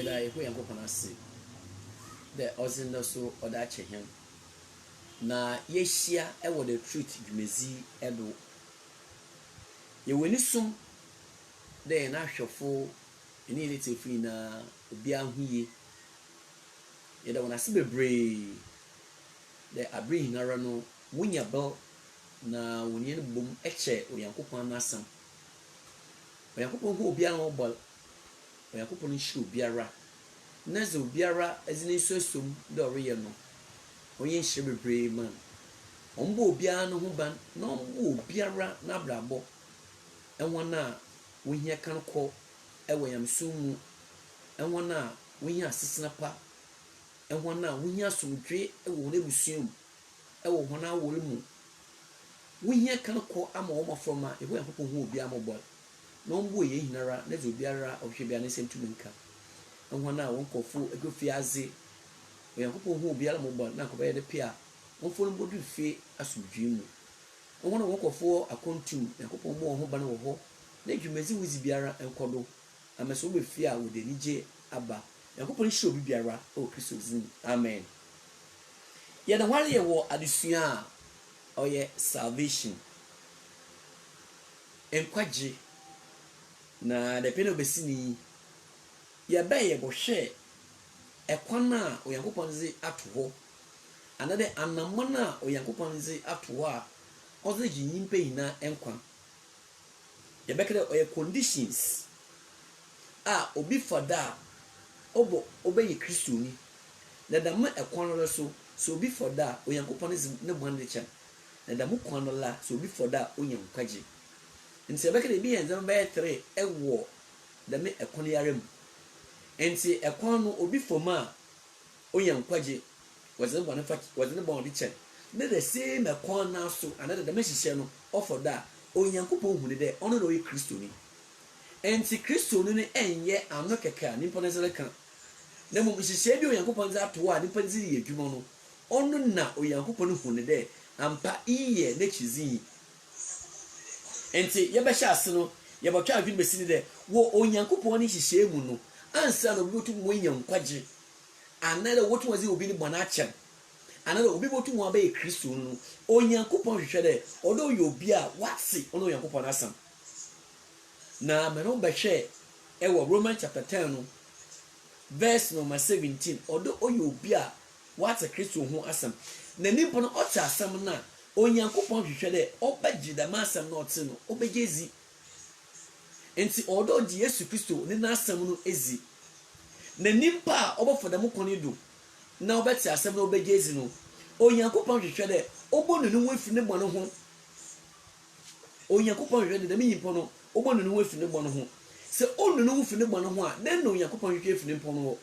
yɛda yɛkɔ Nyankopɔn ase dɛ ɔse nnɛ so ɔde akyɛ hɛn na yɛhyia ɛwɔ the truth dwumasi ɛdo yɛwɔ ni som dɛ yɛn ahwɛfo ɛne yɛn tefo nyinaa obiara ho yie yɛda wɔn ase bebree dɛ abere hinara no munya bɛl na wɔn yɛn bom ɛkyɛ Onyankopɔn n'asɛm Onyankopɔn ho obiara ho bɔl Onyankopɔn nhyɛ obiara na sɛ obiara azine nsuasom dɛ ɔreyɛ no ɔyɛ nhyɛ bebree man ɔmbɔ obiara no ho ban na ɔmbɔ obiara n'abrabɔ ɛwɔn a wohia kan kɔ ɛwɔ yamsom mu ɛwɔn a wohia asesena pa ɛwɔn a wohia asomdwe ɛwɔ wɔn abusua mu ɛwɔ wɔn awɔre mu wohia kan kɔ ama wɔn afɔma ɛwɔ Onyankopɔn ho obiara mɔbɔ na ɔmbɔ yɛ hinara na sɛ obiara ɔhwɛ biara ne nsɛm tumi nka ɛwɔn a wɔn kɔfo ɛgɔfi aze Onyankopɔn ho obiara mɔbɔ na akɔbɛyɛ de pia wɔn fo no bɔdu fie asomdwe mu wɔn a wɔn kɔfo akɔntum Onyankopɔn bɔ wɔn ho ban wɔ hɔ na dwumadzi wuzi biara nkɔdo amɛso wɔ fie a wɔde anigye aba Onyankopɔn hyɛ obi biara wɔ Kristo din amen yɛda hware yɛ wɔ adesua a ɔyɛ salvation nkwagye na dɛpɛ na obesi ni yɛbɛyɛ bɔhwɛ ɛkwan a Onyankopɔn dze ato hɔ anade anamman a Onyankopɔn dze ato hɔ a ɔdze gye nyimpa nyinaa nkwa yɛbɛkɛ ɔyɛ conditions a obi fada obɛyɛ Kristoni na dɛm ɛkwan no so obi fada Onyankopɔn dze ne bɔn de kyɛ na dɛm kwan no la obi fada onya nkwagye nti yɛbɛkɛ bi yɛn dɛm bɛyɛ 3 ɛwɔ dɛm ɛkwan yare mu nti ɛkwan no obi foma onya nkwagye wɔdze ne bɔn de kyɛ na the same ɛkwan na so another dɛm hyehyɛ no ɔfɔda Onyankopɔn hu ne dɛ ɔno na ɔyɛ Kristoni enti Kristoni no ɛnyɛ ano kɛkɛ a nipa ne sɛ ka na mo hyehyɛ bi Onyankopɔn dze ato a nipa dze yɛ adwuma no ɔno na Onyankopɔn hu ne dɛ ampa iyɛ n'ekyizi enti yɛbɛhyɛ ase no yɛbɛtwa adwene besi ne dɛ wɔ Onyankopɔn ne hyehyɛ mu no ansa na obi otum wɔnya nkwagye anara wotum wɔdze obi ne bɔ n'akyɛm anara obi botum wɔ abɛyɛ Kristo no Onyankopɔn hwehwɛ dɛ ɔdɔ yɛ obi a wate ɔno Onyankopɔn asam na mɛno bɛhwɛ ɛwɔ Romans chapter 10 no verse number 17 ɔdɔ ɔyɛ obi a wate Kristo ho asam na nipa no ɔte asam na Onyankopɔn hwehwɛ dɛ ɔbɛgye dɛm asam na ɔte no ɔbɛgye ezi enti ɔdɔ gye Yesu Kristo ne n'asam no ezi na nipa a ɔbɛfɔ dɛm kɔn do na ɔbɛte asam na ɔbɛgye ezi no Onyankopɔn hwehwɛ dɛ ɔbɔ ne ho afi ne bɔ no ho Onyankopɔn hwehwɛ dɛ dɛm nipa no ɔbɔ ne ho afi ne bɔ no ho sɛ ɔnu ne ho afi ne bɔ no ho a na Onyankopɔn hwehwɛ afi ne bɔ no ho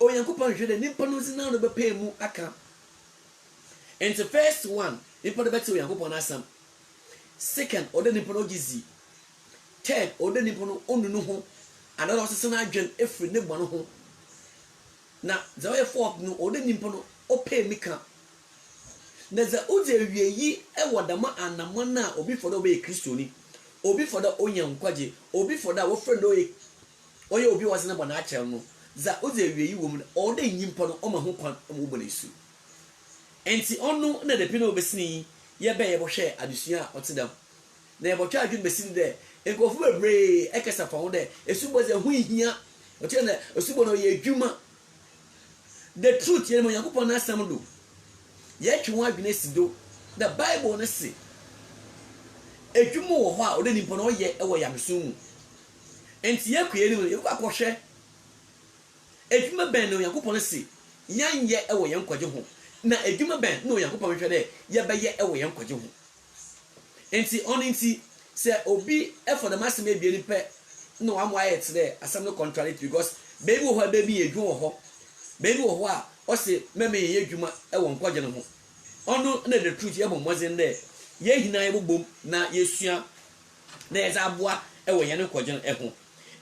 Onyankopɔn hwehwɛ dɛ nipa no zina no bɛpɛ mu aka enti first one nipa no bɛte Onyankopɔn asam second ɔde nipa no gizi third ɔde nipa no ɔnu ne ho another ɔsese na adwen efiri ne bɔ no ho na dza ɔyɛ fourth no ɔde nipa no ɔpɛ mika na dza ɔdze awie yi ɛwɔ dama anamɔ na obi fɔdɔ ɔbɛyɛ Kristoni obi fɔdɔ onya nkwagye obi fɔdɔ a wɔfrɛ no ɔyɛ obi wɔse ne bɔ n'akyɛm no dza ɔdze awie yi wɔ mu ɔde nyimpa no ɔma ho kwan ɔma ɔbɔ n'esu enti ɔno na de pino obesini yɛbɛyɛ bɔhwɛ adesua a ɔte dam na yɛbɔtwa adwene besi de nkɔfo bebree ɛkɛsa fa ho dɛ esubɔ ze ho hia ɔkyɛ na esubɔ no yɛ adwuma the truth yɛ mo Yakobɔ na asɛm do yɛtwe ho adwene si do the Bible no se adwuma wɔ hɔ a ɔde nipa no ɔyɛ ɛwɔ yamesom mu enti yɛkɔyɛ ni mo yɛkɔ akɔhwɛ adwuma bɛn na Yakobɔ no se yɛnyɛ ɛwɔ yɛn kwagye ho na adwuma bɛn na Yakobɔ hwɛ dɛ yɛbɛyɛ ɛwɔ yɛn kwagye ho enti ɔno nti sɛ obi ɛfɔ dɛm asɛm ebie ni pɛ na wamo ayɛ te dɛ asɛm no contradict because baby wɔ hɔ baby yɛ adwuma wɔ hɔ baby wɔ hɔ a ɔse mɛmɛ yɛ adwuma ɛwɔ nkwagye no ho ɔno na the truth yɛ bɔ mmɔdzen dɛ yɛ hina yɛ bobom na yɛsua na yɛdze aboa ɛwɔ yɛn nkwagye no ɛho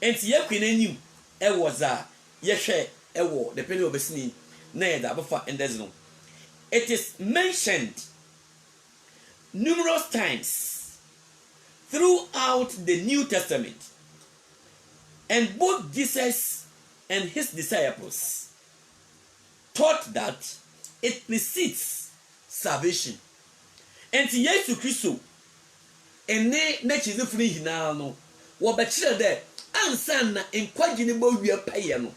enti yɛkɔ n'anim ɛwɔ za yɛhwɛ ɛwɔ the penny obesini na yɛdze abafa ndɛz no it is mentioned numerous times throughout the New Testament, and both Jesus and his disciples taught that it precedes salvation. And Yesu Kristo ene na chizefuni hina no wo be kire de ansan na nkwaji ne bawia paye no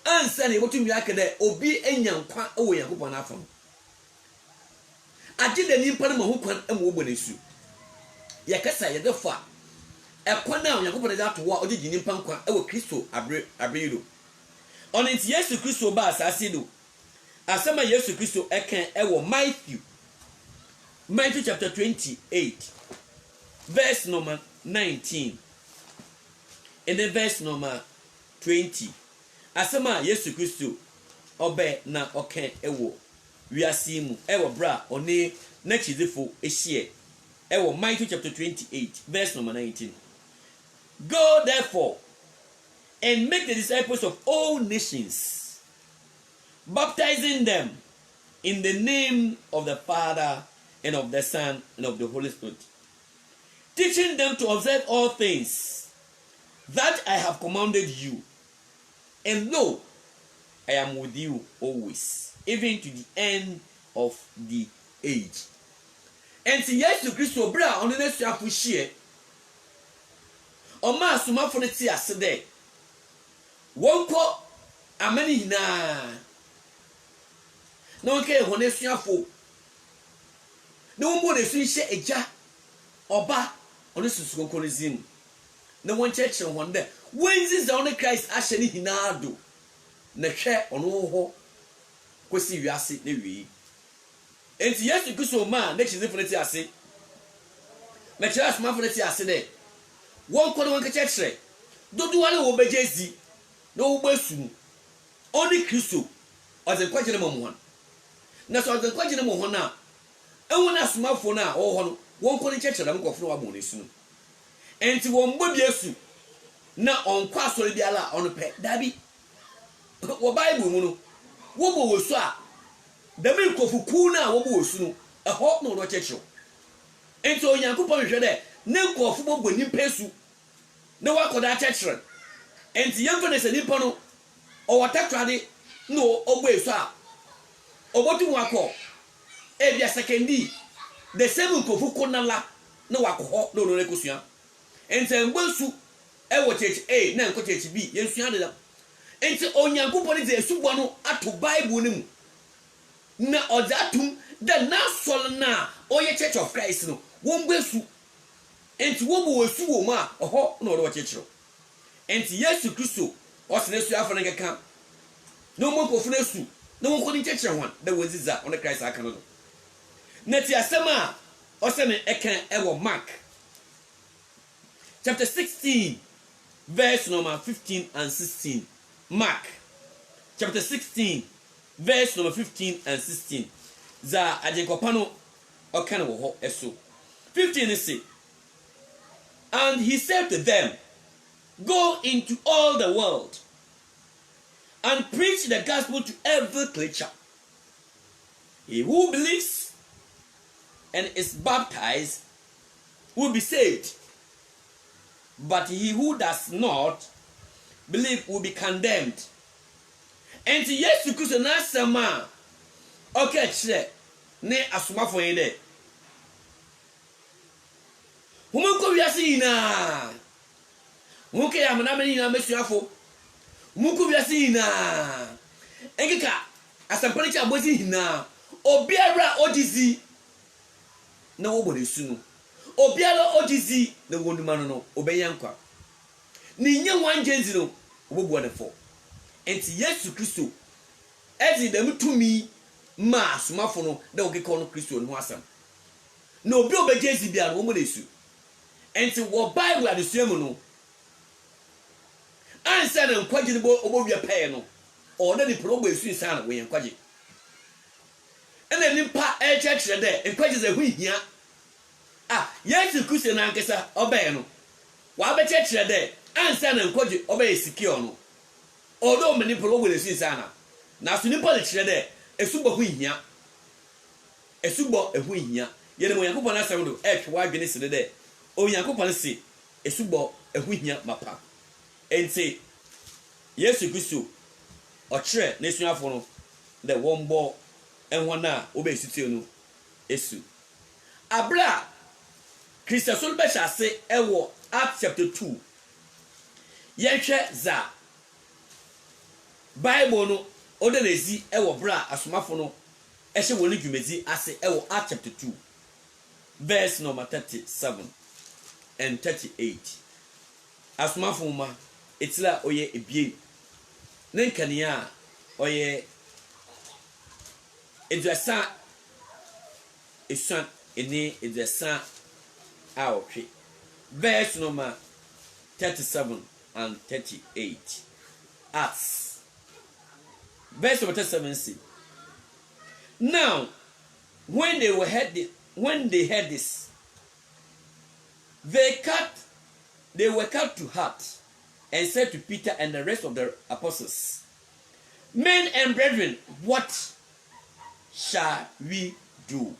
ansan na yebotumi aka de obi enya nkwa wo Yakobon afam age de nimpa no ho kwan am wo bonesu yakasa yedefa ekwa na Yakobon de ato wo ogigi nimpa nkwa wo Kristo abrero onenti Yesu Kristo ba asase do asema Yesu Kristo eken wo Matthew chapter 28 verse number 19 and then verse number 20. Asema Yesu Kristo obe na oken ewo wiase mu ewo bra one na chizefo ehie ewo Matthew chapter 28 verse number 19. Go therefore and make the disciples of all nations, baptizing them in the name of the Father and of the Son and of the Holy Spirit, teaching them to observe all things that I have commanded you. And lo, I am with you always, even to the end of the age. And see Yesu Kristo bra on the next afushie. O ma suma fo ne ti ase de. Wonko amani hina. Na wonke ho ne suafo. Na wonmo ne su hye eja oba ono susu konkonizim. Na won church won de. Wenzi za on Christ ahye ne hina do. Na hwe ono ho kwesi wiase na wi. Enti Yesu Kristo ma na chize fo ne ti ase. Na chira suma fo ne ti ase de. Won ko won ka church dodu wale wo bejezi no wo basu oni Kristo oze kwagire mo ho na so oze kwagire mo ho na enwo na smafo na wo ho no won ko ni chechera mkofo wa mo nesu no enti won bo biesu na onkwa asori biala ono pe dabi wo Bible mu no wo bo wosu a dabi nkofu ku na wo bo wosu no eho no do checho enti Onyankopon hwe de ne nkofu bo boni pesu na wakoda chechera enti yemfa ne se nipa no o watakrade no ogbo esu a obotu wako e bia sekendi the same kofu konala na wakoho no no rekosua enti ngbansu e wo church A na nko church B yensua de enti Onyankopon de esubo no ato Bible nim na ozatum the na sol na oye Church of Christ no wongbesu enti wo bo wesu wo ma oho no ro chechero enti Yesu Kristo osene su afọ nkeka no mo kofu nesu no mo ko ni chechero hwan da woziza on Christ aka no na ti asema osene eka ewo Mark chapter 16 verse number 15 and 16. Mark chapter 16 verse number 15 and 16. Za ajenkopa no okane wo ho eso 15 is say, and he said to them, go into all the world and preach the gospel to every creature. He who believes and is baptized will be saved, but he who does not believe will be condemned. And to Yesu Kristo na sama okay chere ne asomafo yin de humanko wiase ina muke ya manamani na mesuafo muku wiase ina engika asampani cha bozi ina obiara ojizi na wobode sunu obiara ojizi na wonduma no obeyankwa ni nya wanjenzi no obobu adefo enti Yesu Kristo ezi dem tumi ma asomafo no da ogeka no Kristo no asam na obi obejezi bia no mo desu enti wo Bible adesuamu no ansa na nkwaje no obowia pay no o na ni probo esu nsa na we nkwaje ena nimpa church de nkwaje ze hu hia Yesu Kristo na nkesa obey no wa be church de ansa na nkwaje obey secure no odo mani probo esu nsa na so nimpa le kire de esubo hu hia esubo ehu hia yene mo Yakobon asem do etwa adwene se de Onyankopon se esubo ehu hia mapa enti Yesu Kristo ochre na esuafo no de wombo enwana obesitie no esu abra Christ so be chase ewo Acts chapter 2 yenhwe za Bible no odelezi ewo bra asomafo no ehye woni dwumezi ase ewo Acts chapter 2 verse number 37 and 38 asomafo ma etila oye ebie nenkania oye eduasa esan eni eduasa awotwe verse number 37 and 38 Acts verse number 37 say, now when they heard this, they were cut to heart and said to Peter and the rest of the apostles, men and brethren, what shall we do?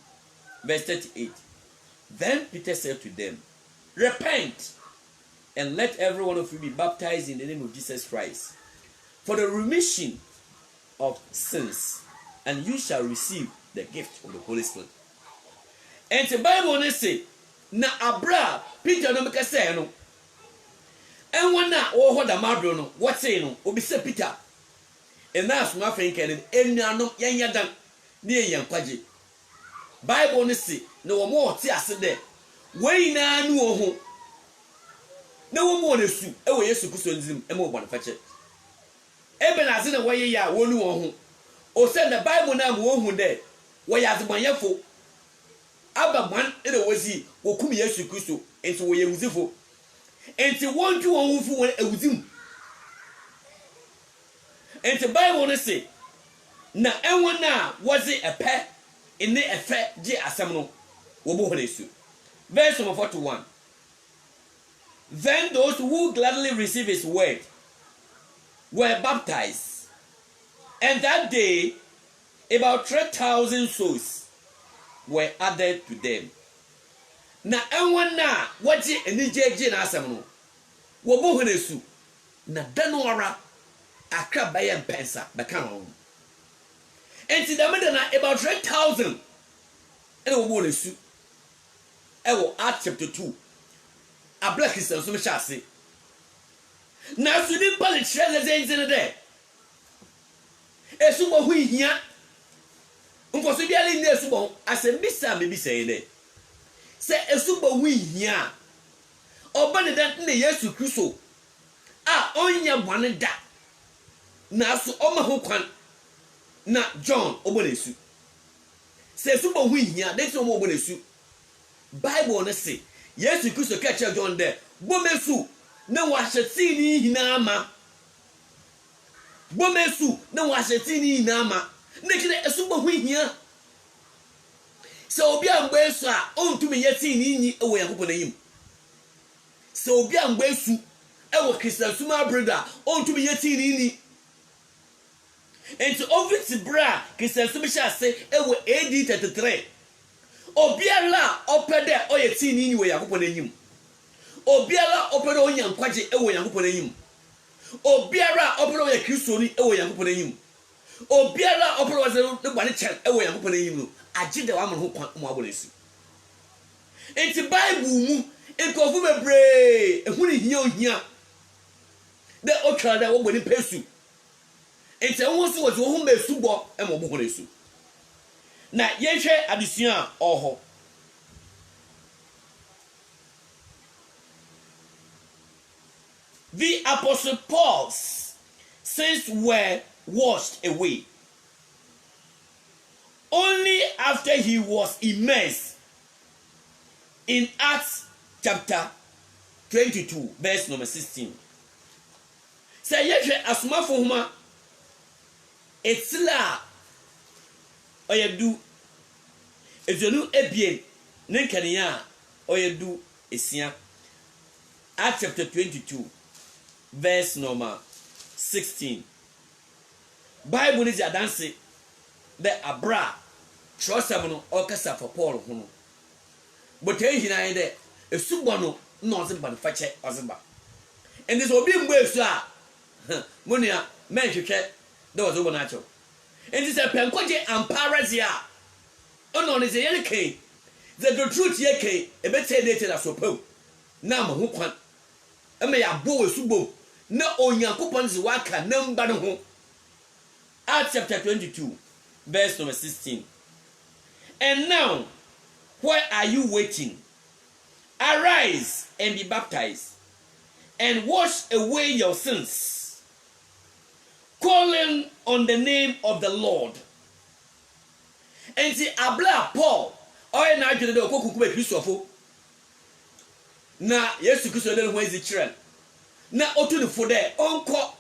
Verse 38. Then Peter said to them, repent and let every one of you be baptized in the name of Jesus Christ for the remission of sins, and you shall receive the gift of the Holy Spirit. And the Bible say, na abra Peter no make say no. And when na wo ho da mabro no, what say no? Obi say Peter. And na so afen kan enuanom yenya dan na yen kwaje. Bible no say, na wo mo ti ase de. We na nu ho. Na wo mo na su e wo Yesu Kristo nzim e mo bo na fache. Ebe na ase na wo ye ya wo nu ho. O say the Bible na mo hu de wo ya azmanyefo. Aba man e de wozi wo kum Yesu Kristo enti wo ye wuzifo. Enti wonju won hu fu won ewuzim. Enti Bible no say na enwo na wozi epe ene efe je asem no wo bo honesu. Verse 41. Then those who gladly receive his word were baptized, and that day about 3,000 souls were added to them. Na enwo na woji enijeje na asem no wo bo honesu na dano ara akra baye mpensa beka no. Enti da mede na about 3,000 ene wo bo honesu ewo Acts chapter 2 a black Christian so me chase na so ni pale chere zenze de esu bo hu hia nko so bia le ni esu bo asem bisa me bisa ene se esu bo hu hia oba ne dan na Yesu Kristo a onya bwane da na so oma ho kwan na John obo nesu se esu bo hu hia de so obo nesu Bible no say Yesu Kristo ka che John de bomesu na wahye ni hina ama bomesu na wahye ni hina ama na kire esu bo hu hia se obi amgba esu a ontumi yeti ni nyi ewo Yakobon ayim se obi amgba esu ewo Christian suma brother ontumi yeti ni ni enti oviti bra Christian suma sha se ewo AD 33 obiara opede oyeti ni we Yakobon anyim obiara opede onyankwaje ewo Yakobon anyim obiara opede oye Kristo ni ewo Yakobon anyim obiara opede waze ne gbane chen ewo Yakobon anyim no agide wa mo ho mo abolesu enti Bible mu enkofu bebre ehuni hia ohia de otwa da wo gbani pesu enti won so wo ho mesu bo e mo bo honesu na yenhwe adesua oho the apostle Paul's sins were washed away only after he was immersed in Acts chapter 22 verse number 16. Say yenhwe asomafo homa etila oyedu ezonu ebien nenkania oyedu esia Acts chapter 22 verse number 16. Bible is adanse the abra trosam no okasa for Paul hono but ehina de esubo no no ozimba no fache ozimba and this obi mgbe esu a Monia, men to check. There was over natural. And it's a pencoje and parazia. Unknown is a yellow cane. The truth yeke, a better dated as so po. Now, who can't. I may have bow subo. No on your coupons waka, no banner home. Acts chapter 22, verse number 16. And now, why are you waiting? Arise and be baptized, and wash away your sins, calling on the name of the Lord. And see, Abla Paul, or now to the Kokuba Christopher. Now, yes, you could say, where's the children? Now, to the for there, Uncle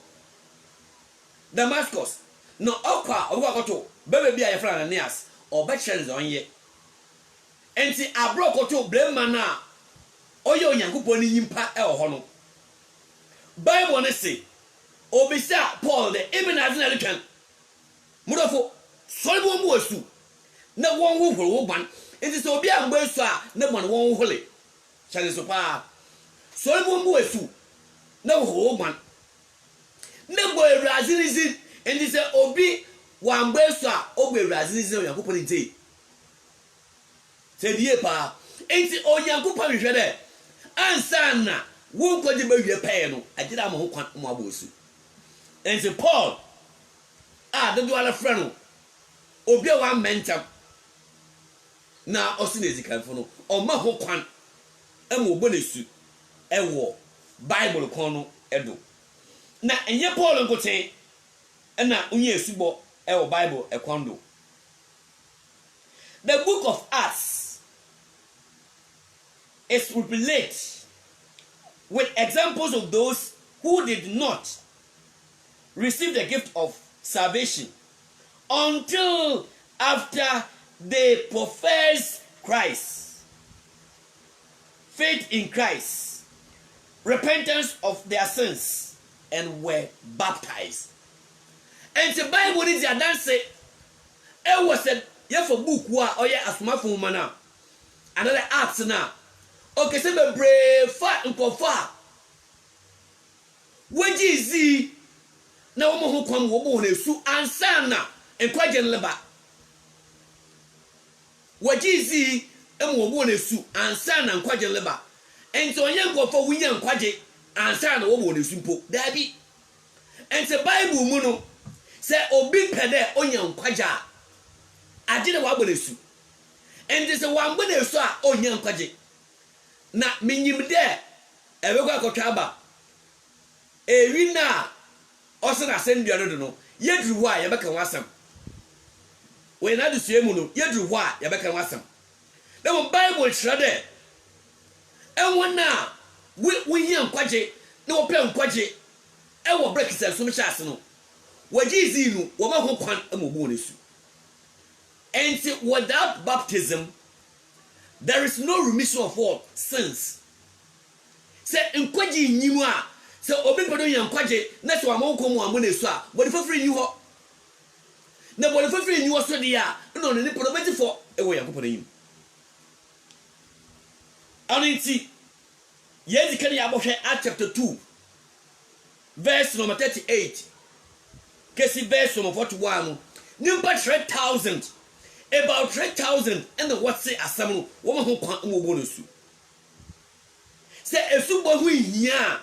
Damascus. No, Oka, Owakoto, baby be a friend and yes, or bachelors on ye. And see, Abla Koto, blame mana. Oyo Yankuponi yimpa e hono. Bible ne say, obisa Paul the even as na lekan. Mudofo, solbo mu asu. Na won wo horo ban. Enti so obi an gba asu a na man won hole. Chale so pa. Solbo mu asu. Na horo ban. Na gbo Brazilizin enti say obi wan gba asu a ogbo Brazilizin Yankuponi dey. Say die pa. Enti Onyankopon hwe de ansana won kwaje ba hwe pay no agida ma ho kwan mo abosu. Enti Paul dodo ala frɛ no obi a wa mentam na osi na ezikanfo no o ma ho kwan emo obonesu ewo Bible kon no edo na enye Paul nkoten na onye esubo ewo Bible ekondo. The book of Acts is replete with examples of those who did not receive the gift of salvation until after they profess Christ, faith in Christ, repentance of their sins, and were baptized. And the Bible is a dance. It was a book or asmafo mana another acts now. Okay, say be brave fat nkofa. Wajizi na wo ho kwam wo bo na esu ansa na enkwaje nleba. Wajizi em wo bo na esu ansa na enkwaje nleba. Enti onye nkofa wunya enkwaje ansa na wo bo na esu mpo. Dabi. Enti Bible mu no say obi pede onya enkwaje a ade na wo bo na esu. Enti say wo bo na esu a onya enkwaje. Na minyim de ebekwa kotwaba ewi na osena sendua no no yedru ho a yebeka wasam we na dusue mu no yedru ho a yebeka wasam na mo Bible kyerɛ de enwona we hia nkwaje na wo pɛ nkwaje ewo breakfast so mhyase no wajizi nu wo ma ho kwan amobu nesu. And without baptism there is no remission of all sins. Say nkwaje nyimu a say obi pedo yan nkwaje na so amonko mu ambo nesu a body fafiri nyi ho na body fafiri nyi ho so de a no ne pedo beti fo ewo Yakobon yim aninti yezi kan ya bohwe Acts chapter 2 verse number 38 kesi verse number 41 nimpa 3,000 about 3,000 and the what say asam wo ho kwa mo bonusu say esu bo hu hia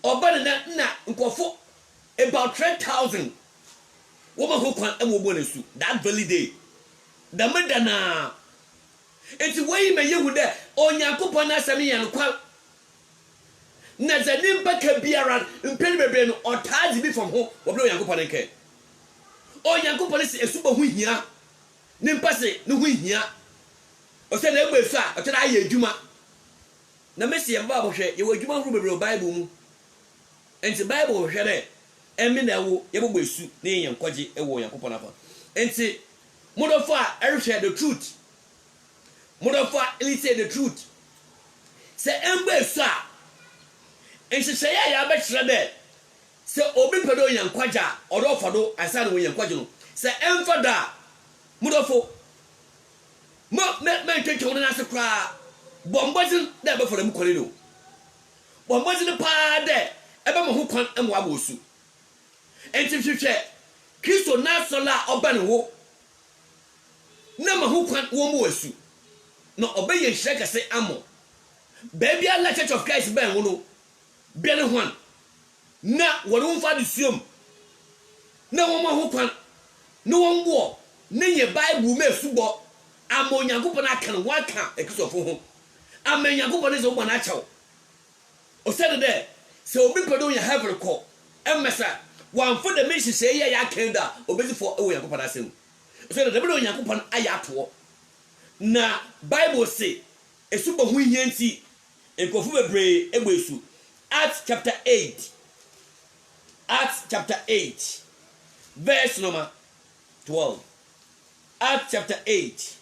oba na nkofo about 3,000 wo ho kwa mo bonusu that very day the medana enti wey me yehu de Onyankopon na asam yan kwa na zanim baka biara mpeni bebe no otazi bi from ho wo bro Onyankopon nke Onyankopon se esu bo hu hia nimpase no hu hia o se na egbesu a o tena aye adwuma na mesi ye ba bohwe ye wadwuma huru bebre Bible mu enti Bible hwe de emi na wo ye bogbesu na yen nkwaje ewo Yakobon afa enti modofa erhwe the truth modofa elite the truth se embesu a enti se ya ba kire de se obi pedo yen nkwaja odo fodo asa na wo yen nkwaje no se emfada mudofo me twetwe wona se kra bombozin da be fora mu kore do bombozin pa de ebe mo ho kwan emo abosu enti hwehwe Kristo na sola oba ne wo na ma ho kwan wo mo wasu no obeye hire kase amo baby ala Church of Christ ben wo no bia ne ho na wo no mfa de suom na wo mo ho kwan no wo mbo ne ye Bible me subo amo Nyankopon aka no waka ekisofo ho amo Nyankopon ne zo mo na achaw o said there se obi pedo ya heaven call emesa wan for the mission say ya kenda obezi for ewo Nyankopon asem o said the pedo Nyankopon ayato na Bible say esubo hu hianti enkofu bebre egbesu Acts chapter 8 verse number 12 Acts chapter 8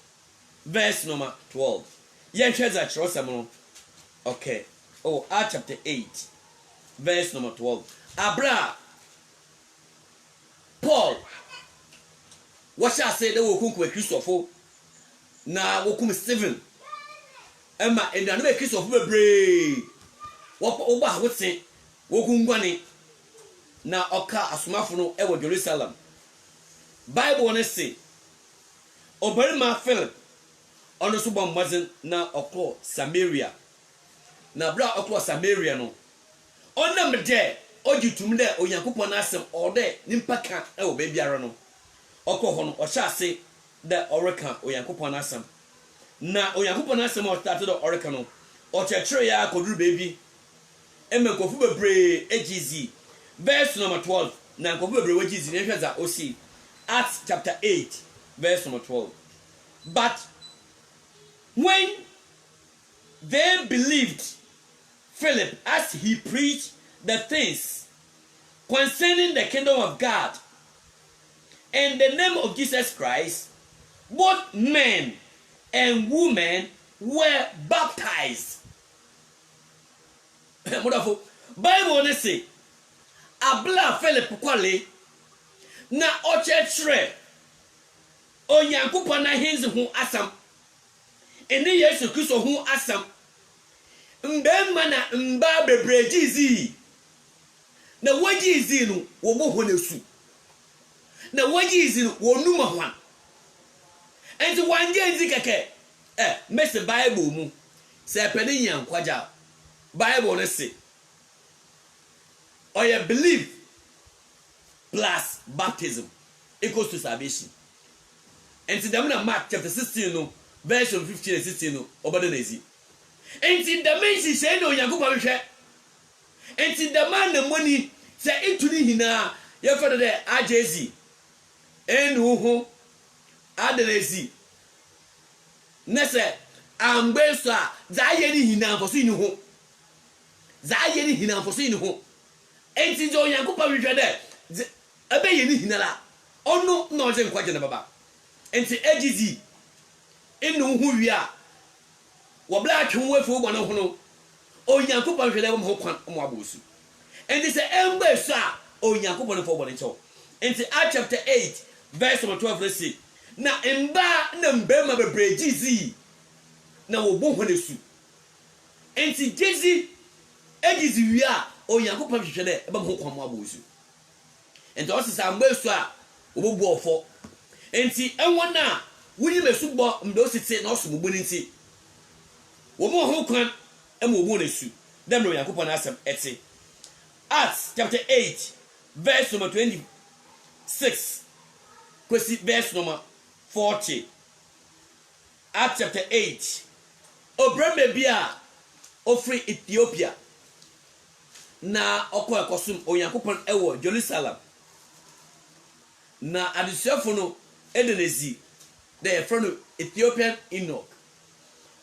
verse number 12 yen hweza chirosam no okay oh Acts chapter 8 verse number 12 Abra Paul what shall say they will kunku Christopher na wokum Stephen Emma and na be Christopher bebre wo ba wote wokum gwani na oka asomafo no e wo Jerusalem Bible ne say Obarima Philip ono so bombazen na okọ Samaria na bra okọ Samaria no onam de ogitum de Onyankopon asem ode nimpaka e wo bebiara no okọ ho no o sha ase de oreka Onyankopon asem na Onyankopon asem o start de oreka no o chekere ya koduru bebi emenkofu bebre egizi verse number 12 na nkofu bebre egizi ne hweza osi Acts chapter 8 verse number 12 but when they believed Philip as he preached the things concerning the kingdom of God and the name of Jesus Christ, both men and women were baptized. Bible say abla Philip kwale na ochechre Onyankopon na henzi ho asam ene Yesu Kristo ho asam mbemma na mba bebrejizi na wajizi no wo mo ho nesu na wajizi no wo numa ho enti wanje ezi keke mese Bible mu se pene nyankwaja Bible ne se or you believe plus baptism equals to salvation. And to the Mark chapter 16 no verse 15 and 16 no obade na ezi. And in the man she say no Yankopon hwe. And in the man the money say into ni hina ye for the ajezi enu ho adenezi na say ambe so a za ye ni hina for so ni ho za ye ni hina for so ni ho enti jo Yankopon hwe de ebe ye ni hina la ono na oje nkwaje na baba enti egizi enu hu wi a wo bla twen wefu gbo na ho no Onyankopon hwe de mo kwan mo abosu enti se embe so a Onyankopon fo gbo ne cho enti Acts chapter 8 verse 12 let's see na emba na mbema bebre gizi na wo bo ho nesu enti gizi egizi wi a Onyankopon hwe de ebe mo kwan mo abosu enti o se sa mbe so a wo bo ofo enti enwona wuni mesu bo mdo site na oso mugbo nti wo mo ho kwan ema wo nesu dem no Yakopon asem eti Acts chapter 8 verse number 26 kwesi verse number 40 Acts chapter 8 obreme bia ofri Ethiopia na okọ ekosum Onyankopon ewo Jerusalem na adisuafo no edenezi the friend Ethiopian Enoch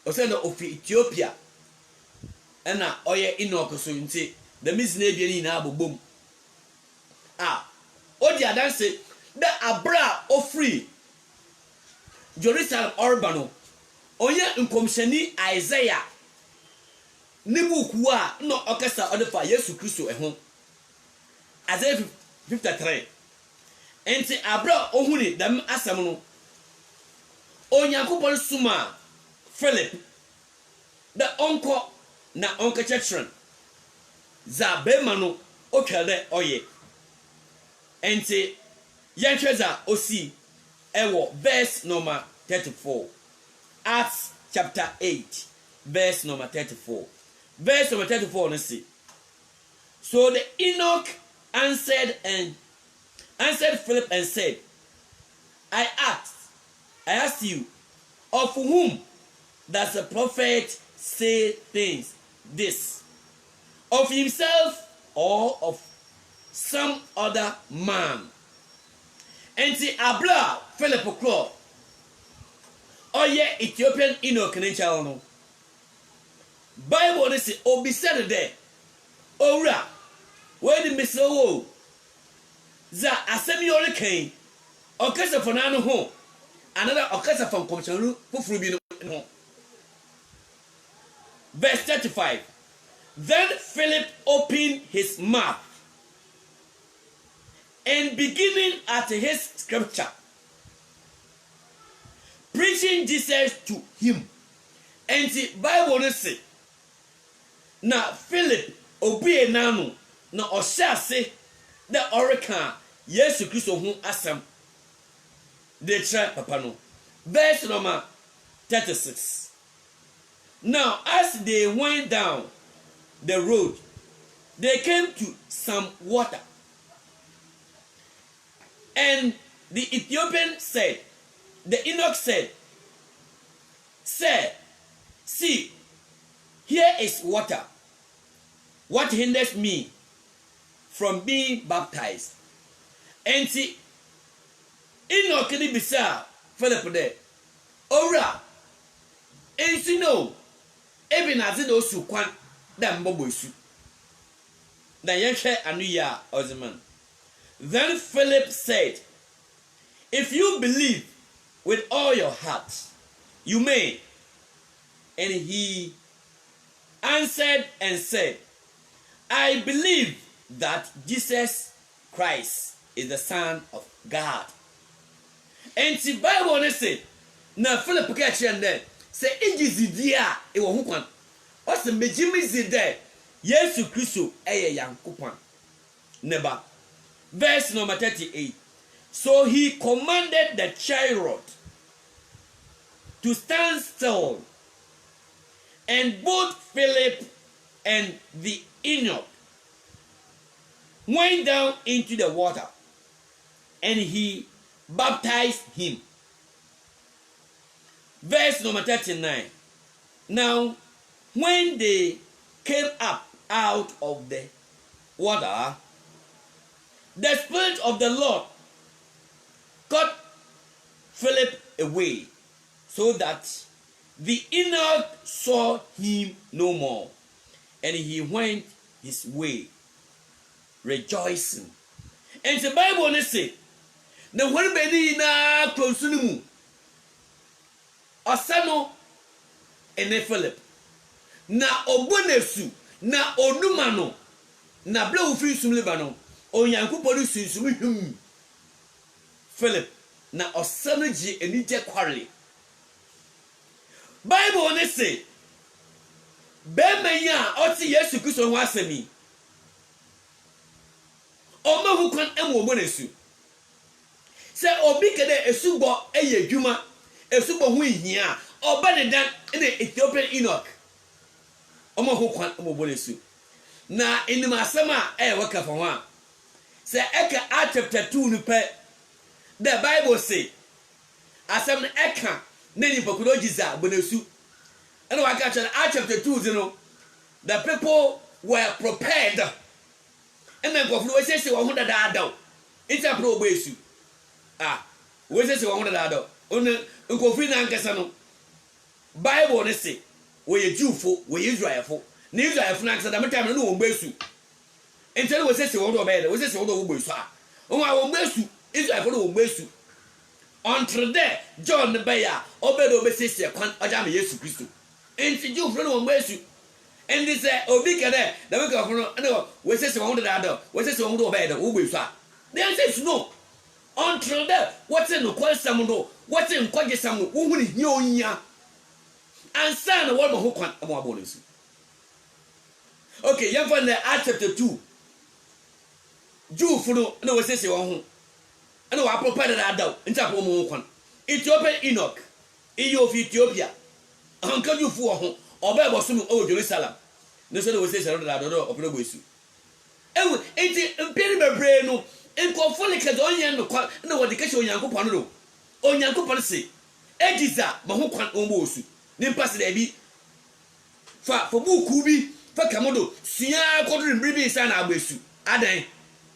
o say no of Ethiopia na oye Enoch so nti the missing ebia ni na abobom o di adanse the abra o free Jerusalem urbano oye nkomshani Isaiah ni buku a no okasa odefa Yesu Kristo ehun Isaiah 53 enti abra ohuni dam asam no Onyankopon suma Philip the uncle na onka chechron za bema no okay de oye enti yenhweza osi ewo verse number 34 Acts chapter 8 verse number 34 verse number 34 no say so the Enoch answered Philip and said, I asked you, of whom does the prophet say things this? Of himself or of some other man? And the Abla Philip Claw, oh yeah, Ethiopian Enoch and Chalno. Bible is obi said there. Ora, where the Miss O za asemi ore kan okasa for nanu ho another okasa from komchanu fufuru bi no. Verse 35. Then Philip opened his mouth and beginning at his scripture preaching Jesus to him. And the Bible say na Philip obey nanu na ohyase the oracle Yesu Kristo hu asem de try papa no. Verse number 36. Now as they went down the road they came to some water, and the Ethiopian said, the Enoch said, Sir, see, here is water. What hinders me from being baptized? And see, Enoch ni bisa Philip there. Ora, and see no, even as it also kwan that mbobo isu. Na yenhwe anu ya oziman. Then Philip said, if you believe with all your heart, you may. And he answered and said, I believe that Jesus Christ is the Son of God. And the Bible say, na Philip catch and then say ijizidia e wo hukwan. O se mejimi zide Yesu Kristo eye Yankopon. Never. Verse number 38. So he commanded the chariot to stand still, and both Philip and the Enoch went down into the water, and he baptized him. Verse number 39. Now, when they came up out of the water, the Spirit of the Lord got Philip away, so that the Enoch saw him no more, and he went his way, rejoicing. And the Bible says, "Na when bedi na konsunimu, asano ene Philip, na obonesu, na onumano, na bla ufiri sumlebano, onyankopɔn sunsumi hum Philip na osano ji enije kware." Bible ne say, be menya oti Yesu Kristo ho asemi o ma hu kwan emo obonesu se obi kede esubo eye dwuma esubo hu ihia oba ne dan na Ethiopian Enoch o ma hu kwan emo obonesu na enima asema waka fa ho a se eka Acts chapter 2 no pe the Bible say asem eka na ni pokudo jiza bonesu and waka Acts chapter 2 you know the people were prepared. And then go for say 100 dado. It's a pro besu. We say 100 dado. On go fi na nkasa no. Bible ne say we Jew fo, we Israel fo. Na Israel fo na nkasa da metam no wo besu. Enti we say 100 obey, we say 100 wo besu a. On wa wo besu, Israel fo no wo besu. Until there, John the Bayer, obedo be say kwan oja me Yesu Kristo. Enti Jew fo no wo besu. And this obi kede the make of no we say 100 dado, we say 100 obey the wo besu a. The answer is no. Until there, what's in no kwasam no, what's in kwagesam no, wo huni hia onya. Ansa na wo mo ho kwan mo abonesu. Okay, yam for the Acts chapter 2. Jewfo no na wɔsese wɔn ho na wɔapɔpɛ dada adaw nti apɔ mu kwan Ethiopian Enoch iye of Ethiopia anka Jewfo wɔ ho ɔbɛ bɔ so mu wɔ Jerusalem ne so na wɔsese dada adaw ɔpɛ bɔ esu ewu enti mpere bebree no nkɔfo ne kɛdɛ ɔnyɛ no kwa na wɔde kɛhyɛ Onyankopɔn no Onyankopɔn se ediza ma ho kwan ɔmbɔ osu ne mpa se da bi fa buku bi fa kamodo sua kɔdoro mbiri bi sa na agbesu adan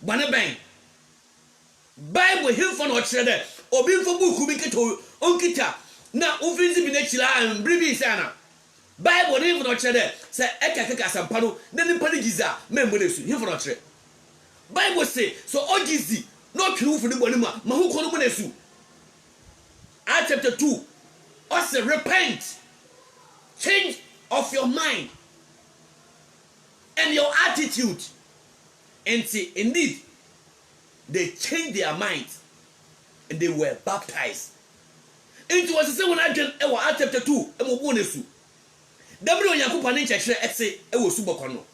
bane ban Bible himfo na ɔkyerɛ dɛ obi mfo buku bi keto onkita na ofinzi bi na kyira mbiri bi sa na Bible ne himfo na ɔkyerɛ dɛ sɛ ɛkaka asampa no na nipa ne giza membo na esu himfo na ɔkyerɛ Bible say so ogizi no twiri ufo ne bɔ ne ma ma ho kɔno mo na esu Acts chapter 2 also repent change of your mind and your attitude and see indeed they changed their minds and they were baptized into was say when I join Acts chapter 2 e mo bo nesu dabere Onyankopɔn ne nkyerɛkyerɛ ɛte ɛwɔ subɔkɔ no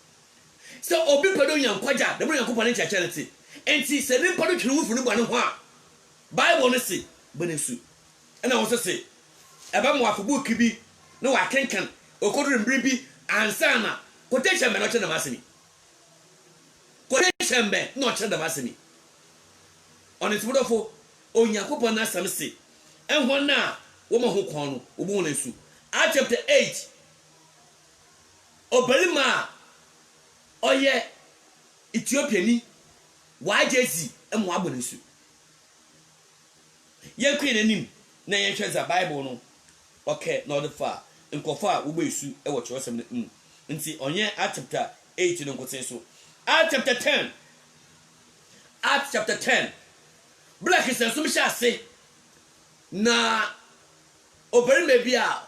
so obi pedo Onyankopɔn dabere Onyankopɔn ne nkyerɛkyerɛ ɛte enti sɛ nipa do twere wofuru bɔ ne ho a Bible no say benesu ɛna wo sɛ ɛba mo afobu kibi na wa kenkan okodoro mbiri bi ansa na quotation me no kyerɛ na masemi quotation me no kyerɛ na masemi onitibodofo Onyankopɔn na asɛm se ɛhɔ na wo ma ho kɔn no wo bo na su Acts chapter 8 obarima ɔyɛ Ethiopiani wajezi ɛmo abɔ na su yɛnkwe n'anim na yɛhwɛ za Bible no okay na ɔde fa nkɔfa wo bɛsu ɛwɔ kyerɛsɛm no nti ɔnyɛ Acts chapter 8 no nkoten so Acts chapter 10 Acts chapter 10 black is so hyɛ ase na obarima bi a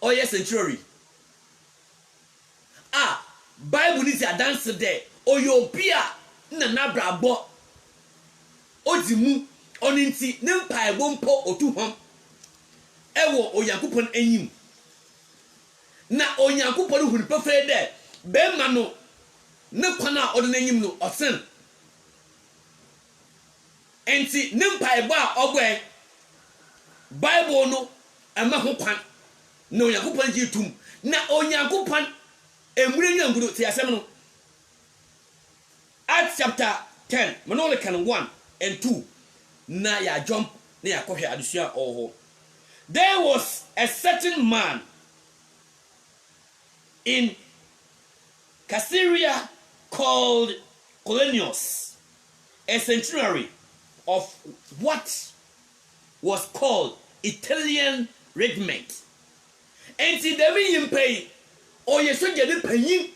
ɔyɛ century Bible ni adanse de ɔyɛ obi a na nabrabɔ odimu oninti ne mpaebɔ mpo otuhom ewo Onyankopɔn anyim na Onyankopɔn hunu pefre de be ma no ne kwana ɔde n'anyim no ɔsen enti ne mpaebɔ a ɔgwɛ Bible no ama ho kwan na Onyankopɔn gye tum na Onyankopɔn emure nyangudo ti asɛm no Acts chapter 10 manole kan 1 and 2 na ya jump na ya kohwe adusua oho. There was a certain man in Caesarea called Colonius, a centenary of what was called Italian regiment. And see the way you pay or you should get paying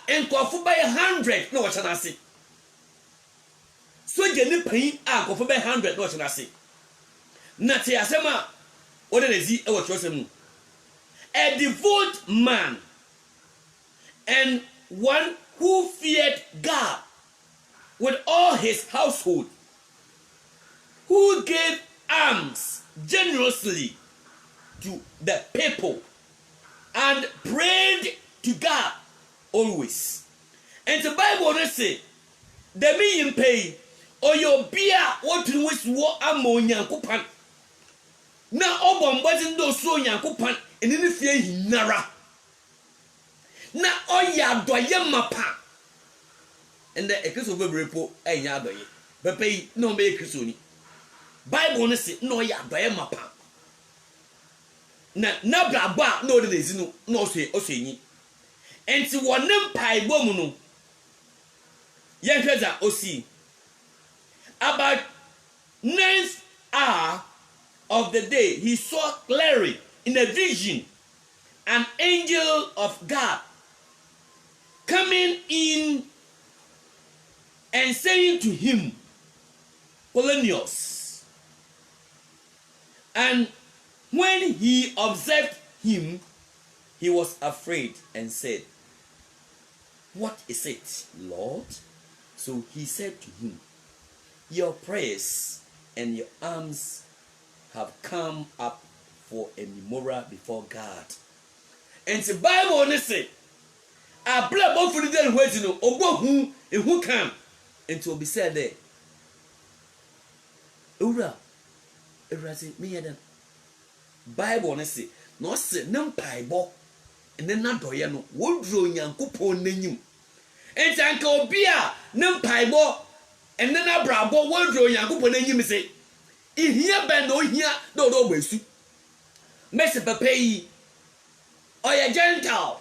and go by 100 no what I say. So you paying go by 100 no what I say. Nati asema what is he what you a devout man and one who feared God with all his household, who gave alms generously to the people and prayed to God always. And the Bible says, the me pay or your beer what to which war ammonia coupan. Now obom wasn't those so young coupan and in the fear nara. Now all ya doye mapa. And the echoes of a report a yadoye, but pay no make Chrisoni. Bible say no ya doye mapa. Na bra ba no de zinu no say osenyi enti wonem pai bomu no ye hweza osi about 9th hour of the day he saw clearly in a vision an angel of God coming in and saying to him, Polonius. And when he observed him, he was afraid and said, what is it, Lord? So he said to him, your prayers and your alms have come up for a memorial before God. And the Bible says, abla bo funu den hwezi no obo hu kam enti obi said there ewura say me yeden Bible ne say no say ne mpaibo ne nadoye no woduro Nyankopon nanyim enti anka obi a ne mpaibo ene na brabo woduro Nyankopon nanyim say ihia ben no hia do gbesu mese papa yi oya gentle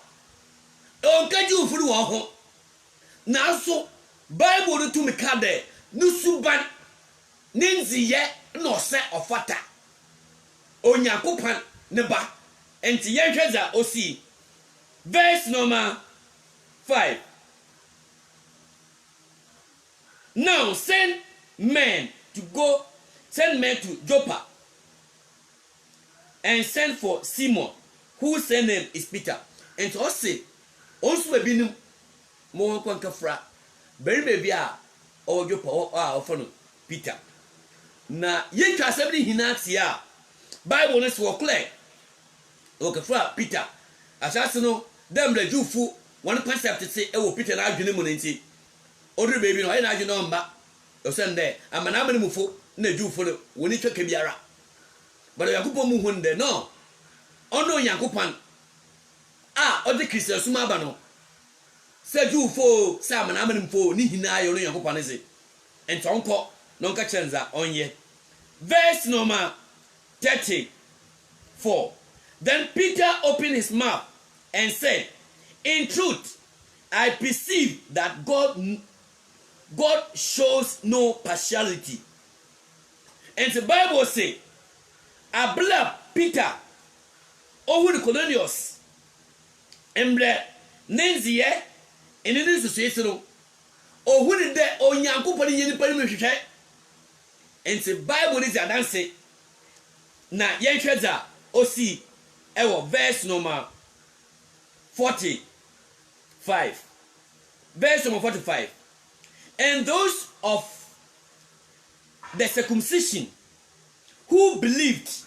onkaji ufuru wo ho na so Bible no to me ka de nusuban ninziye no se ofata Onyankopon ne ba enti yenhweza osi verse number 5. Now send men to Joppa and send for Simon, whose name is Peter. And to say, also a binum more quankafra, very baby or Joppa or Peter. Na yen assembly hinaxia Bible is for clear. Okay, fra Peter. Asasino, them the Jufu, one concept to say, oh, Peter and I do money. Other baby, no, I know mba. O Sunday, I'm an amanimufu, ne Jufu, when it took a biara. But Yakupo Muhunde, no. Oh no, Yakupan. Other Christians, Sumabano. Said you for Sam and Amanimfo, Nihina, only Yakupan is it. And Tonko, Nonka Chenza, on ye. Verse number 34. Then Peter opened his mouth and said, in truth, I perceive that God shows no partiality. And the Bible says, Abla Peter, over the Cornelius, and Nancy, and in this association, or who did that on Yankupani in the Parliament? And the Bible is a dance. Na Yankaza, Osi, Ewo, verse number 45. Verse number 45. And those of the circumcision who believed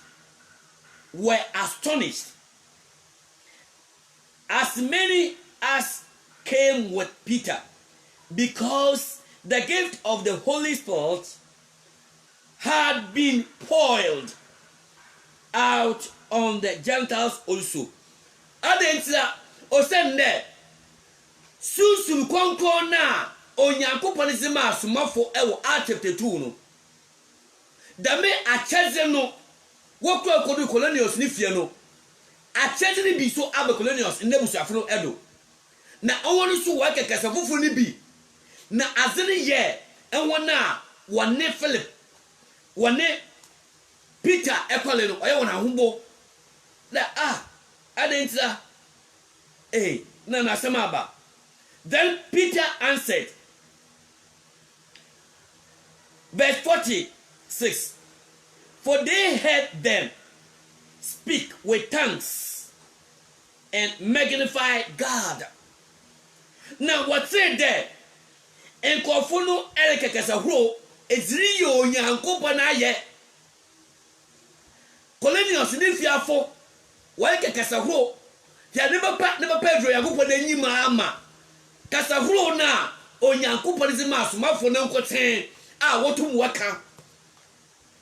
were astonished, as many as came with Peter, because the gift of the Holy Spirit had been poured out on the Gentiles also. Adentla osende susum konko na Onyankopon zema asomafo ewo Acts chapter 2 no. Dame acheze no wokwa kodu colonials ni fie no. Acheze ni bi so abe colonials ndebusuafo no edo. Na owonu so wa kekasa fufu ni bi. Na azene ye enwona wone Philip wone Peter ekwale no oye wona humbo na adentla na semaba. Then Peter answered, verse 46, for they heard them speak with tongues and magnify God. Now what said there? En kofuno elekekesa hro ezri yo Nyankopon aye. Colonials ni fiafo wa ekekesa hro ya never Pedro Nyankopon anyima ama. Kasa hro na Onyankopon zema asomafo na nkoten wotum waka.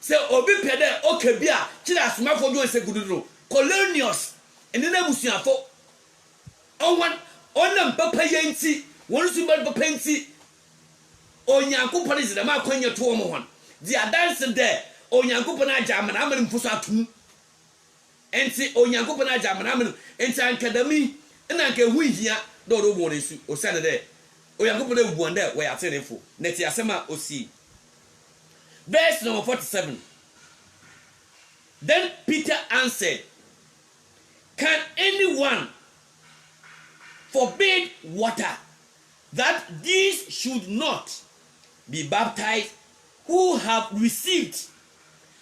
Se obi pede okabia kira asomafo do se guduro colonials enena busuafo onam papa yanti wonsu ba papa yanti Onyankopon zema akwanya to mo hon di adanse de Onyankopon ajama na amane mfuso atum enti Onyankopon ajama na amane enti ankadami na anka huhia do do mo nesu o sane de Onyankopon de buande we atenefo neti asema osi. Verse number 47. Then Peter answered, can anyone forbid water that these should not be baptized who have received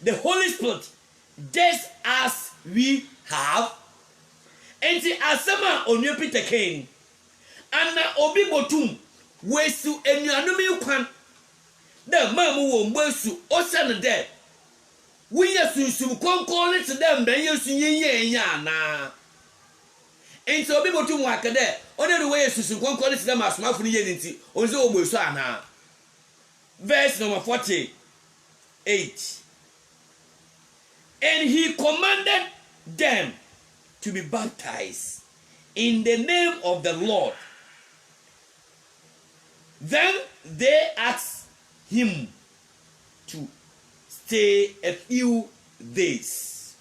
the Holy Spirit just as we have? And the asama onye Peter Kane ana obi botum wesu enuanum kwan da mamu wo mbasu osane de we yesu sum konkon ne te dem ben yesu yenye nya na enti obi botu mu akade one no way susu konkon ne sidama asomafo ne ye nti onze ogbesu ana. Verse number 48. And he commanded them to be baptized in the name of the Lord. Then they asked him to stay a few days.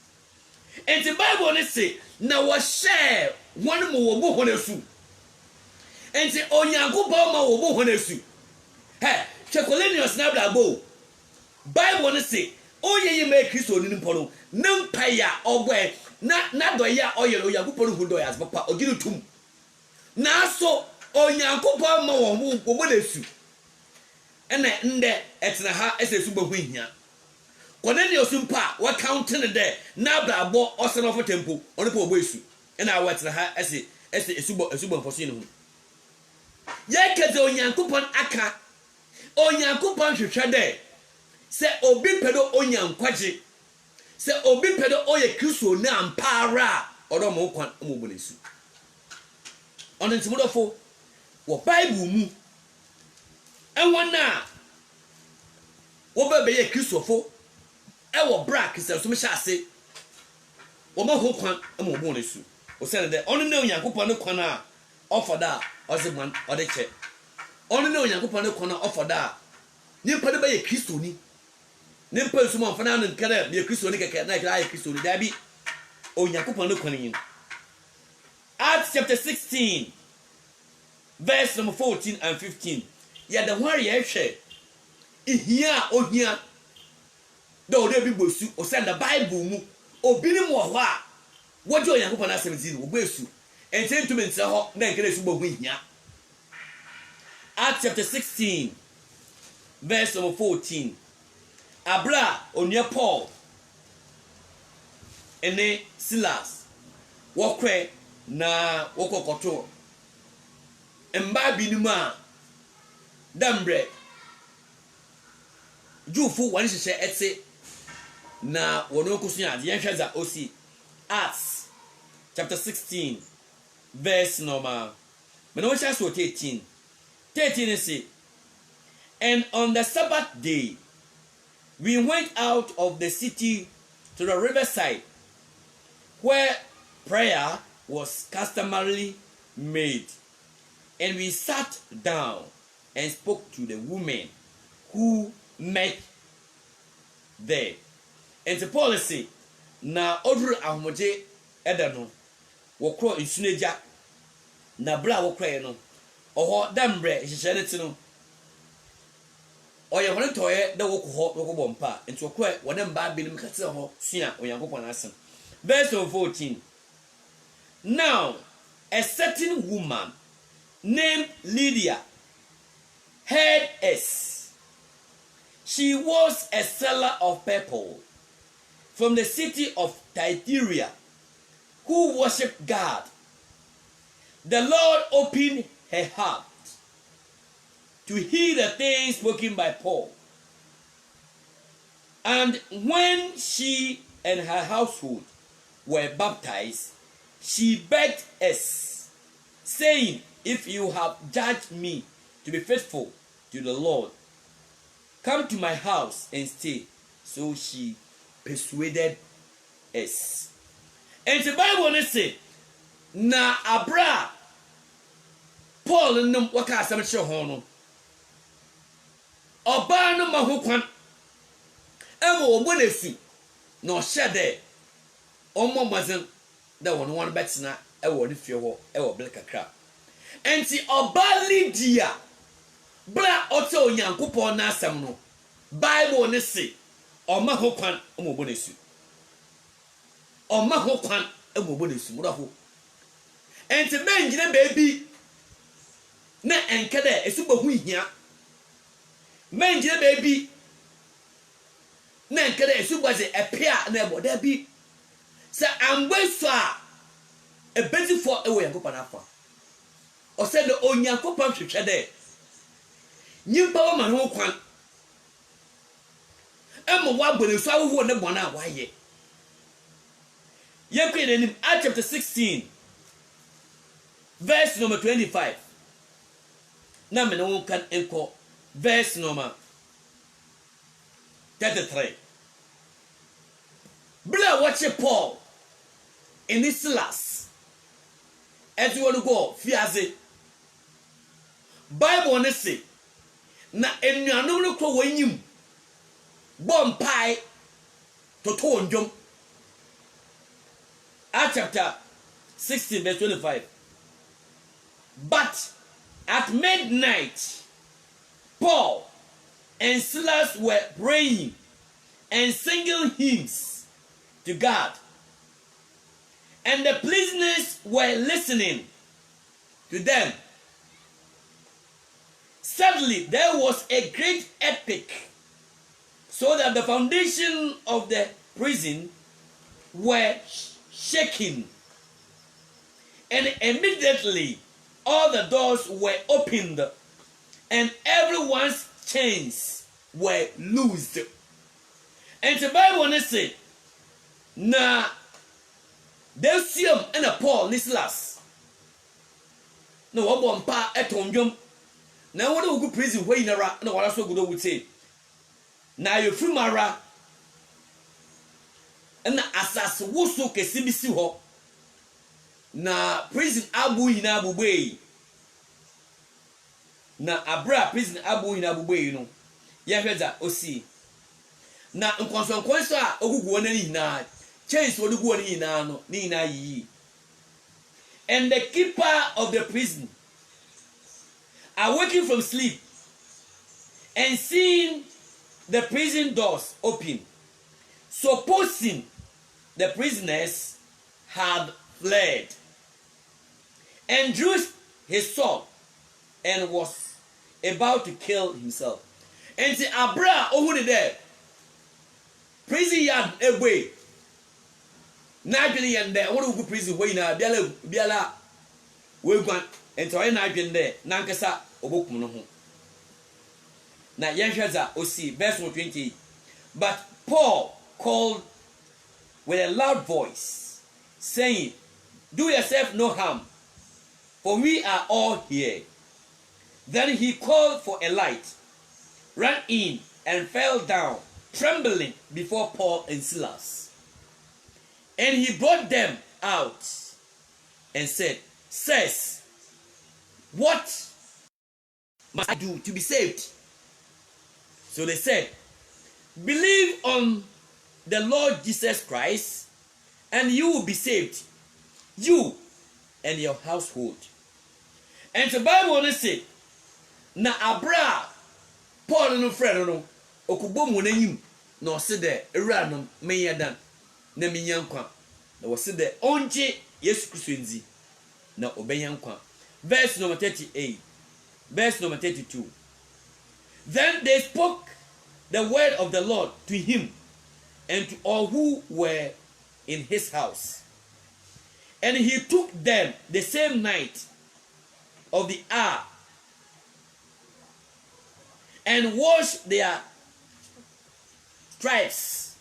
And the Bible say, "Na wa share one mo wo bo honesu." And say, "Onyankopon ma wo bo honesu." Hey, Checolenius na blabo. Bible say, "Oye ye make Kristo ni mpo no mpaya ogwe na doya oyelo Onyankopon hu doya as papa oginu tum." Na so Onyankopon ma wo bo honesu. Ene nde etena ha esesu bo hia. Cornelius mpa wa counting there na blabo oseno for tempo ono po ogbesu. Ena wa etena ha ese esubo mfoso ni hu. Ye keze Onyankopon aka Onyankopon hwehwe de se obi pedo onyankwaje se obi pedo oye Kristo na ampara odo mo kwan mo bonesu ono ntimodofo wo Bible mu enwana wo bebe ye Kristofo ewo bra kisa so me sha ase wo ma ho kwan mo bonesu o se de ono na Onyankopon ne kwan a ofoda ozegman odeche ono na Onyankopon ne kwan a ofoda nimpa de be ye Kristo ni nimpa su mo fana no nkere ye Kristo ni keke na kira ye Kristo ni da bi Onyankopon ne kwan yin. Acts chapter 16 verse number 14 and 15. Ya the one ye hwe ihia ohia da o de bi bosu o send the Bible mu obi ni mo ho a wo je Onyankopon na 17 wo gbesu ententument se ho na nkere su bo hu ihia. Acts chapter 16 verse number 14. Abra onye Paul ene Silas wokwe na wokokoto mba binum a dambre jufu wani hyehyɛ etse na wono kosunya ade yenhweza osi. Acts chapter 16 verse number 13 say, and on the Sabbath day we went out of the city to the riverside where prayer was customarily made, and we sat down and spoke to the women who met there. And the policy na odru ahomoje eda no wokro nsuneja na bra wokro no oho dambre hyehyɛ ne ti no oye hone toye da wokoho wokobɔ mpa nti wokro wone mba binim kate ho sua Onyankopon asem. Verse 14. Now a certain woman named Lydia heard us. She was a seller of purple from the city of Thyatira who worshipped God. The Lord opened her heart to hear the things spoken by Paul. And when she and her household were baptized, she begged us, saying, if you have judged me to be faithful to the Lord, come to my house and stay. So she persuaded us. And the Bible says, na abra Paul num waka asem che ho no oba no ma ho kwan emo obonesu no hyede omo mazen da won won betina ewo ne fie ho ewo ble kakra enti oba Lydia bra ote Onyankopon na asem no Bible ne se oma ho kwan omo obonesu oma ho kwan emo obonesu mo ho enti benjine baby na enkede esubahu hia menjire baby na enkede esubaze epia na ebo da bi se ambweso a ebezifo ewo Yankopon afa o se le Onyankopon hwehwe de nyimpa wo ma ho kwan emo wa bonesu awo ne bona a waye ye kwedenim Acts chapter 16 verse number 25. Na me no kan enko verse number 33. Bla watch Paul in this Silas. As you want to go, fiaze. Bible ne say na enuanom no kro wanyim bom pai toto ndwom. Acts chapter 16 verse 25. But at midnight, Paul and Silas were praying and singing hymns to God, and the prisoners were listening to them. Suddenly, there was a great earthquake, so that the foundation of the prison were shaken, and immediately all the doors were opened, and everyone's chains were loosed. And the Bible says, na Delsium and a Paul Nislas. No one pa etondwom. Na what do prison where in a no what so good would say. Na you free mara and asas woso kesi bisi ho. Na prison abu hina abugbe. Na abra prison abu hina abugbe you know. Ya hweza osi. Na nkonsonkonso a ogugu na hina chains ogugu na hina no ni hina yi. And the keeper of the prison, awaking from sleep and seeing the prison doors open, supposing the prisoners had fled, and drew his sword and was about to kill himself. And the Abra over there, prison yard away. Naturally, and there, what do prison way now? Biala, we go and so I been there. Nankasa obokuno ho. Na yenhweza osi verse 20. But Paul called with a loud voice, saying, "Do yourself no harm, for we are all here." Then he called for a light, ran in, and fell down, trembling before Paul and Silas. And he brought them out and said, "Sirs, what must I do to be saved?" So they said, "Believe on the Lord Jesus Christ, and you will be saved, you and your household." And the Bible says, "Na abra Paul no friend no okubo mu n'anyim na ose de ewura no meyedan na minyankwa na ose de onje Yesu Kristo nzi na obenyankwa." Verse number 38, verse number 32. Then they spoke the word of the Lord to him and to all who were in his house. And he took them the same night of the hour and washed their stripes.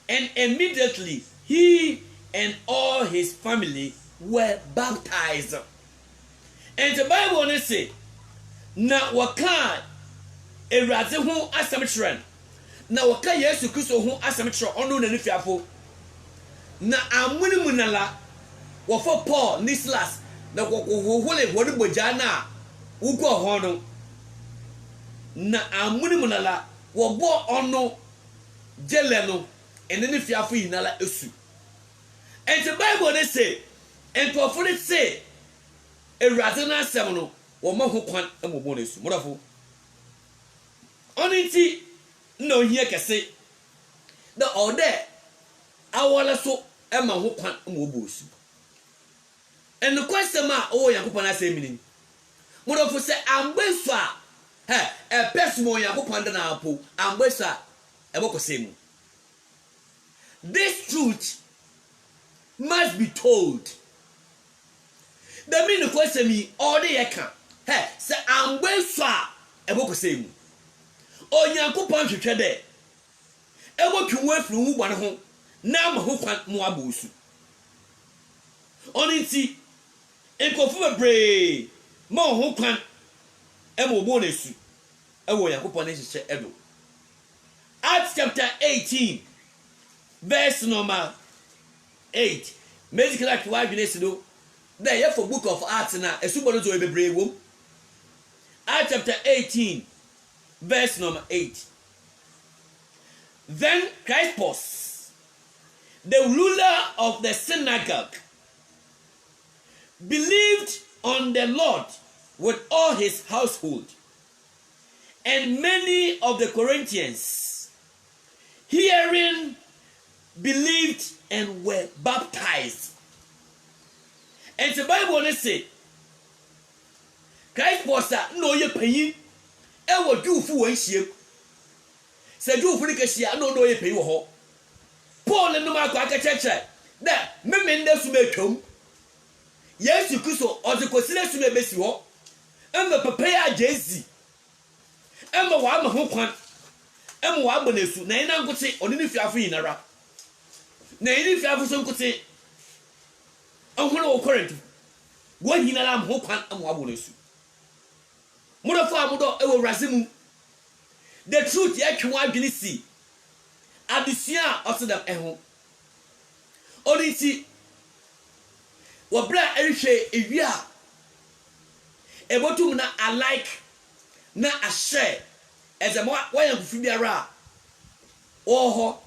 And immediately he and all his family were baptized. And the Bible says, "Na waka Ewurade ho asem kyerɛ na waka Yesu Kristo ho asem kyerɛ ɔno na nefiafo na amuni munala wɔfɔ Paul Nislas na wɔhole wɔde bogya na wugɔ ho no na amuni munala wɔbɔ ɔno jele no ene nefiafo yinala esu." And the Bible they say, and to they say, Ewurade na asem no wɔma ho kwan emobɔ na esu modafo oniti no hia kese the order awala so ema ho kwan emobɔ esu. And the question ma o Yakobon asem ni modafo say ambesu a person mo Yakobon da na apo ambesu a ebokosemu. This truth must be told. The mean question me all the yeka. Say ambesu a ebokosemu. Onyankopon hwehwe de ebotwu afiri hu bone ho na ma ho kwan mo abosu. Oniti nkofu bebree ma ho kwan e mo bo na su e wo yakopon ne hyehyɛ edo. Acts chapter 18 verse number 8. Basically like why we need to do there for book of Acts na esubo no zo bebree wom. Acts chapter 18 verse number 8. Then Crispus, the ruler of the synagogue, believed on the Lord with all his household, and many of the Corinthians, hearing, believed and were baptized. And the Bible says, Crispus no ye payin e wo dwufu won hiem. Se dwufu ni kashia no ye payin wo ho. Paul no ma kwa kacheche da meme nda su betwam. Yesu Kristo ozekosire su na besi ho. Emma papa ya jezi. Emma wa ma ho kwan. Emma wa agba na su na ina nkote oni ni fiafo yinara. Na ina fiafo so nkote. Onhono wo Corinth. Wo yinara am ho kwan am wa agba na su. Mudofo amudo ewo razimu. The truth ye twe adwene si. Adesua osedam eho. Oniti wo bra ehwe ewia. Ebotum na I like na I share. Ezemo wa yankufu biara. Oho.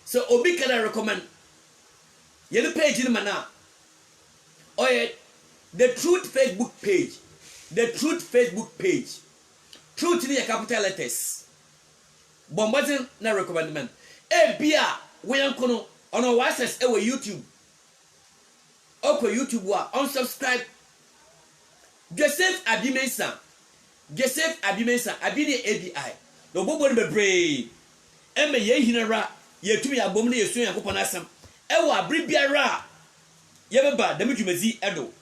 So obi can recommend. Ye page ni mana. Oye the truth Facebook page. The Truth Facebook page. Truth in your capital letters. Bombarding na recommendment. Bia we yankono on our access ewe YouTube. Oko YouTube wa unsubscribe. Joseph Abimensa. Joseph Abimensa abini ABI. No bobo bebre. Eme ye hinara ye tumi abom na yesu yakopon asam. Ewo abri biara ye beba demudwumezi edo.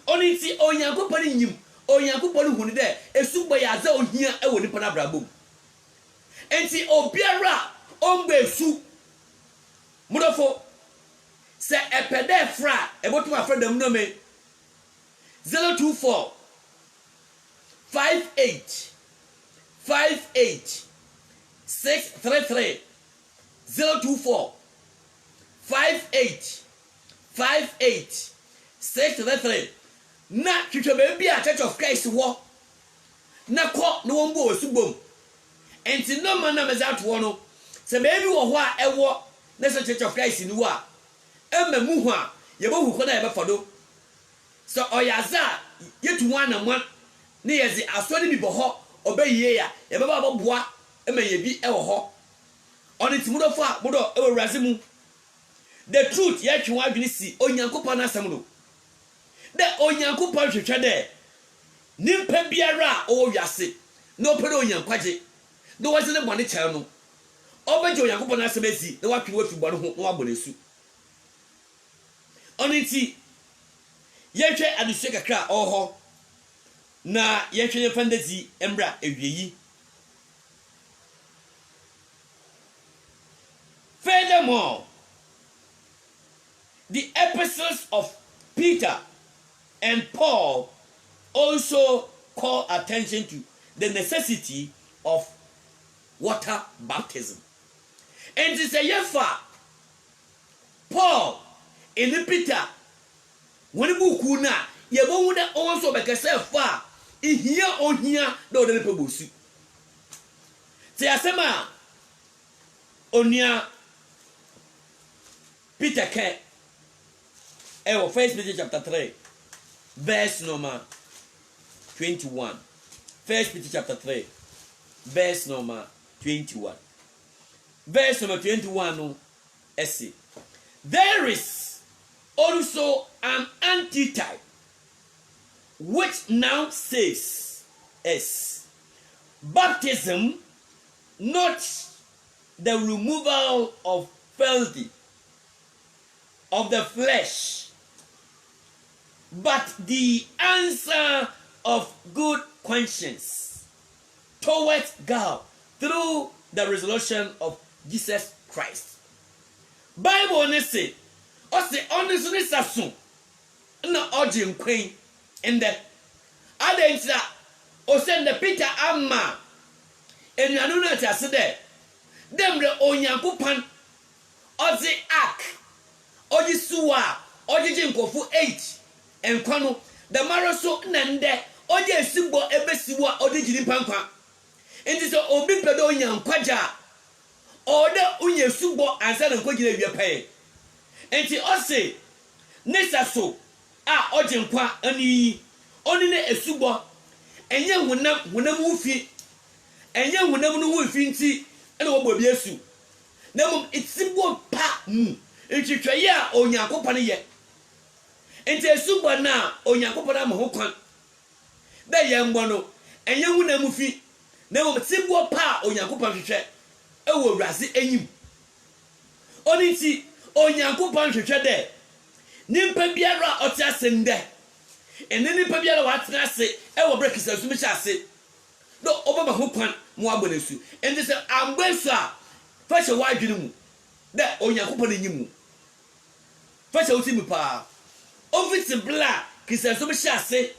Oniti onyankopon nyim onyankopon hunu de esugbo ya za ohia ewo nipa na brabom enti obiara omgbe esu mudofo se epede fra ebotu afra dam no me 024 58 633 024 58 633 na twetwe baby a Church of Christ wo na ko no won bo osubom enti no man na mezat wo no se baby wo ho a ewo na se Church of Christ ni wo a emamu ho a ye bo hu ko na ye be fodo so oyaza yetu wan na mwan ne yezi asori bi bo ho obayiye ya ye be ba boboa ema ye bi ewo ho oni timudofo a bodo ewo razimu the truth ye twe wadwene si onyankopon na asem no de onyankopon hwehwe de nimpa biara o wiase no pede onyankwaje do wase ne bone kyere no obeje onyankopon na asem ezi na watwe wafi bone ho no abonesu oniti yehwe adushe kakra oho na yehwe ne fandazi embra ewieyi. Furthermore, the epistles of Peter and Paul also call attention to the necessity of water baptism. And to say, Paul and Peter, when you go na, you won't also make yourself far. In here on here, no, the people see. Say, Asema, Onia Peter K. First Peter chapter 3, verse number 21. First Peter chapter 3, verse number 21. Verse number 21 no essay. There is also an antitype which now says is baptism, not the removal of filthy of the flesh, but the answer of good conscience towards God through the resurrection of Jesus Christ. Bible ne say, o say on this sasun na ɔgye nkwan ndɛ adantia osende Peter amma enuanu na tiase dɛ demre onyankopan ɔdze ark ɔgye suwa ɔgye nkɔfo 8 nkwa no the maro so na ndɛ ɔgye esibo ebesiwo a ɔde gyi nipa nkwa nti so obi pedo onyankwaja ɔde onye subo ansa na nkwa gina wie pɛɛ nti ɔse nesa so a ɔgye nkwa ani oni ne esubo enye hunam wufi enye hunam no wufi nti ene wo bobi esu na mum itibo pa mu ntwitwaye a onyankopɔ ne ye enti esubo na onyankopɔ na ho kwan da ye mbo no enye hunam wufi na mum tibo pa onyankopɔ hwehwɛ ewo wurase enyim oni nti onyankopɔ hwehwɛ de nimpa biara ɔte asende ene nipa biara watena ase ewo brekisa sumi hyase no obaba ho kwan mo agbonesu enti se ambesu a fashe wadwene mu da onyankopɔ ne nyimu fashe utimi pa office bla kisa sumi hyase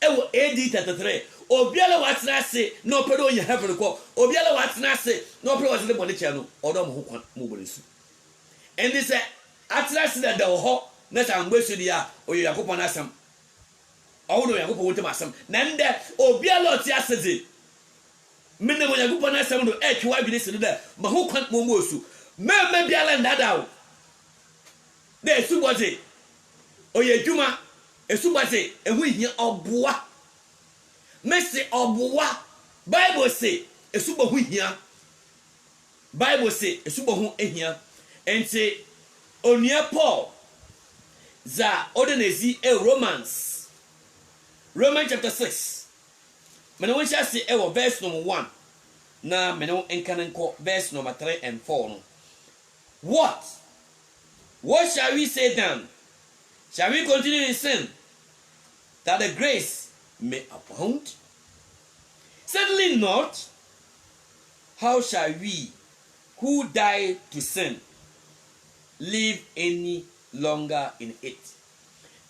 ewo AD 33 obiara watena ase no pedo onya heaven ko obiara watena ase no pedo watena bone che no odo mo ho kwan mo agbonesu enti se atena ase da ho na sa ambesu dia onyankopɔ na asam awuno yakupo wote masam na nde obiala oti aseze menne mo yakupo na asam do etwa adwene sinu da ma ho kwan mo mosu meme biala ndada wo de esuboze oye djuma esuboze ehu hia oboa mesi oboa bible say esubo hu hia bible say esubo hu ehia enti onua Paul za odenezi Romans chapter 6. Mene won shall say verse number 1. Na mene won enkanenko verse number 3 and 4 no. What shall we say then? Shall we continue in sin that the grace may abound? Certainly not. How shall we who died to sin live any longer in it?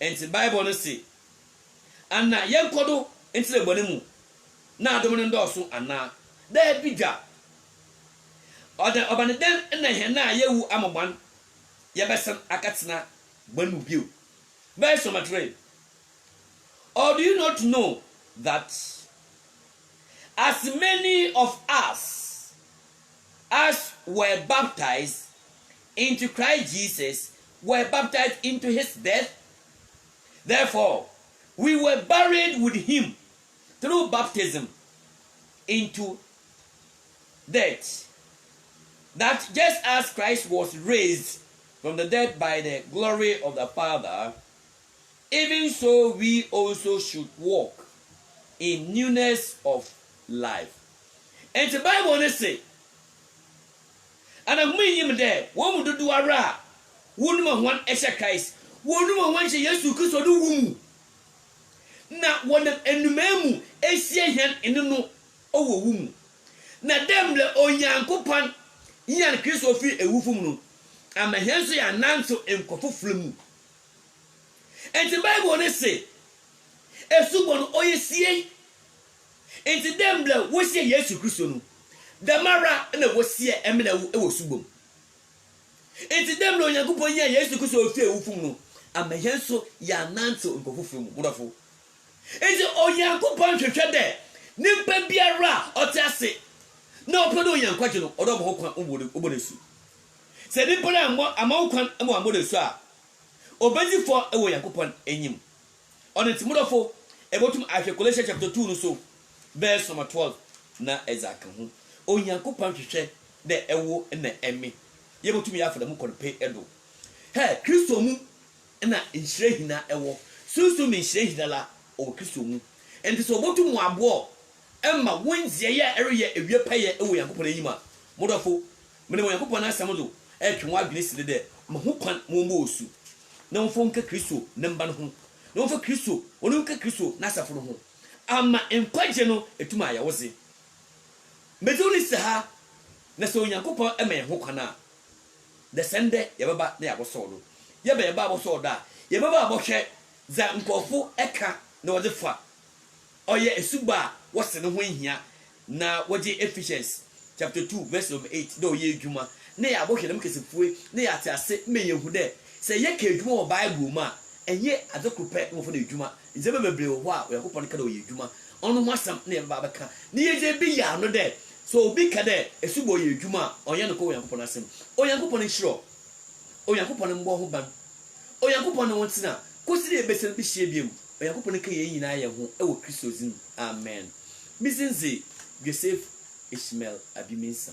And the Bible no say anna yenkodo entire bonemu na adom no ndoso anna da bidwa odan obane den na he na yewu amogban yebesen akatena banu bio verse number 3. Or do you not know that as many of us as were baptized into Christ Jesus were baptized into his death? Therefore we were buried with him through baptism into death, that just as Christ was raised from the dead by the glory of the Father, even so we also should walk in newness of life. And the Bible says, and I'm meaning there, one would do a ra, one Esha Christ, one she Yesu Christ do womb. Na wona enumemu esie hyan ene no owo wum na demle onyankopon yan Kristo fi ewufum no amahyan so ya nanso enkofoflemu enti Bible ne se esubon oyesie enti demle wosie Yesu Kristo no damara na wosie emna ewo subom enti demle onyankopon yan Yesu Kristo fi ewufum no amahyan so ya nanso enkofoflemu bodofo ezi onyankopon hwehwe de nimpa biara otiase na opedo onyankwaje no odo bo kwan obodesu se nimpa na amawkwan amodesu a obedifo ewo yankopon enyim onentimodofo ebotum ahwe Colossians chapter 2 no so verse number 12 na ezaka ho onyankopon hwehwe de ewo na emi yebotum ya afada mu konpe edo he Kristo mu na nhirehina ewo susu mi nhirehina la o Kristo mu enti so botu mu abo emma wonzie ya ereye ewie peye ewo yankopon enyima modofo mene mo yankopon asam do etwe wa adwene side de ma ho kwan mo mo osu na mfo nka Kristo ne mba no ho na mfo Kristo wonu nka Kristo na asafo no ho ama enkwaje no etuma ayawose medoni se ha na so yankopon ema ho kwan a de sende yebaba na yaboso do yeba aboso do a yebaba abohwe za nkofo eka na wode fa oye esuba wose ne ho hia na wode Ephesians chapter 2 verse number 8 do ye adwuma na ya bohwe dem kesefue na ya ate me yehu de se ye ka adwuma wo Bible ma enye adekrupe wo fo na adwuma nze bebre wo a yakopon ka do ye adwuma onu ho asam na ye ba beka na ye je bi ya no de so obi ka de esubo ye adwuma onye no ko yakopon asem yakopon hiro yakopon mbo ho ban yakopon wontina kosiri ebesen bi hie biem yakopon ka ye nyina ye ho e wo Kristo zin amen bizinzi Joseph Ishmael Abimensa.